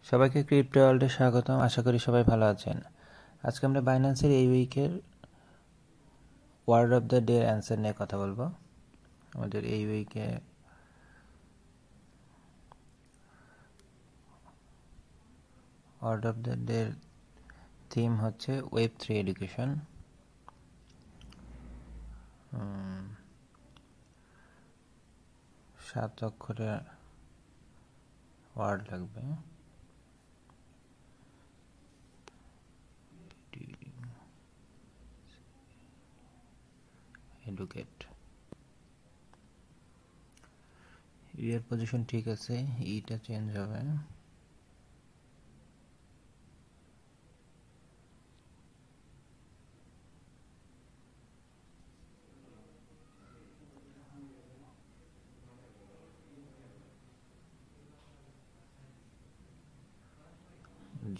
সবাইকে ক্রিপ্টো ওয়ার্ল্ডে স্বাগতম। আশা করি সবাই ভালো আছেন। আজকে আমরা বাইন্যান্সের এই উইকের word of the day answer নিয়ে কথা বলবো। আমাদের এই উইকে word of the day theme হচ্ছে ওয়েব3 এডুকেশন। 7 অক্ষরের ওয়ার্ড লাগবে। এডুকেট, এর পজিশন ঠিক আছে, ইটা চেঞ্জ হবে।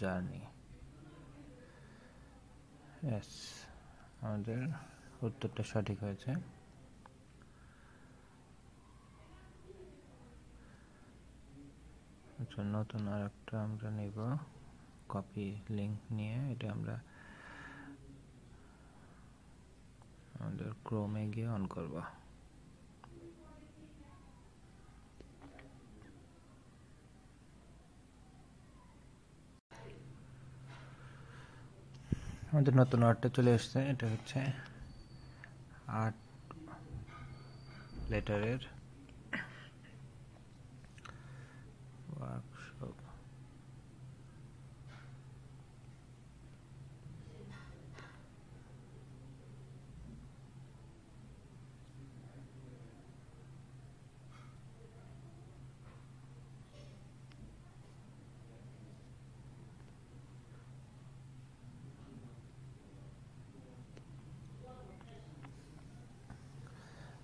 জার্নি, ইয়েস, আমাদের উত্তরটা সঠিক হয়েছে। আচ্ছা, নতুন আর একটা আমরা নেব, কপি লিঙ্ক নিয়ে। এটা আমরা আমাদের ক্রোমে গিয়ে অন করব। আমাদের নতুন ওয়ার্ডটা চলে এসছে। এটা হচ্ছে 8 লেটারের ওয়ার্কশপ।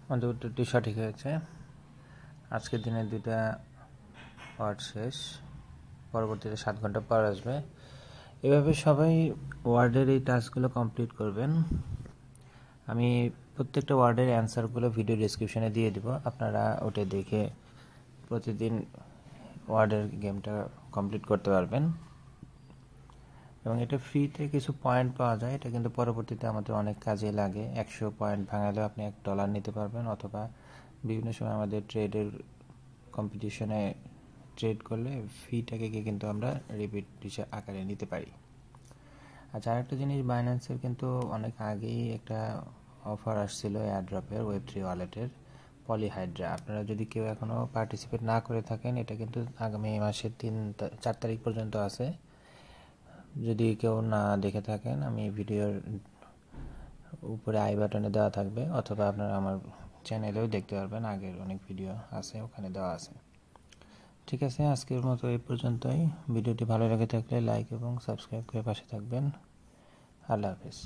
আমাদের উত্তরটি সঠিক হয়েছে। আজকের দিনে 2টা ওয়ার্ড শেষ, পরবর্তীতে 7 ঘন্টা পর আসবে। এভাবে সবাই ওয়ার্ডের এই টাস্কগুলো কমপ্লিট করবেন। আমি প্রত্যেকটা ওয়ার্ডের অ্যান্সারগুলো ভিডিও ডেসক্রিপশনে দিয়ে দেব, আপনারা ওটা দেখে প্রতিদিন ওয়ার্ডের গেমটা কমপ্লিট করতে পারবেন। এবং এটা ফ্রিতে কিছু পয়েন্ট পাওয়া যায়। এটা কিন্তু পরবর্তীতে আমাদের অনেক কাজে লাগে। 100 পয়েন্ট ভাঙালেও আপনি $1 নিতে পারবেন, অথবা বিভিন্ন সময় আমাদের ট্রেডের কম্পিটিশনে ট্রেড করলে ফিটাকে কিন্তু আমরা রিপিট আকারে নিতে পারি। আচ্ছা, আরেকটা জিনিস, বাইন্যান্সের কিন্তু অনেক আগেই একটা অফার আসছিল এয়ারড্রপের ওয়েব3 ওয়ালেটের, পলিহাইড্রা। আপনারা যদি কেউ এখনও পার্টিসিপেট না করে থাকেন, এটা কিন্তু আগামী মাসের 4 তারিখ পর্যন্ত আছে। যদি কেউ না দেখে থাকেন, আমি ভিডিওর উপরে আই বাটনে দেওয়া থাকবে, অথবা আপনারা আমার চ্যানেলেও দেখতে পারবেন, আগের অনেক ভিডিও আছে ওখানে দেওয়া আছে। ঠিক আছে, আজকের মতো এই পর্যন্তই। ভিডিওটি ভালো লেগে থাকলে লাইক এবং সাবস্ক্রাইব করে পাশে থাকবেন। আল্লাহ হাফেজ।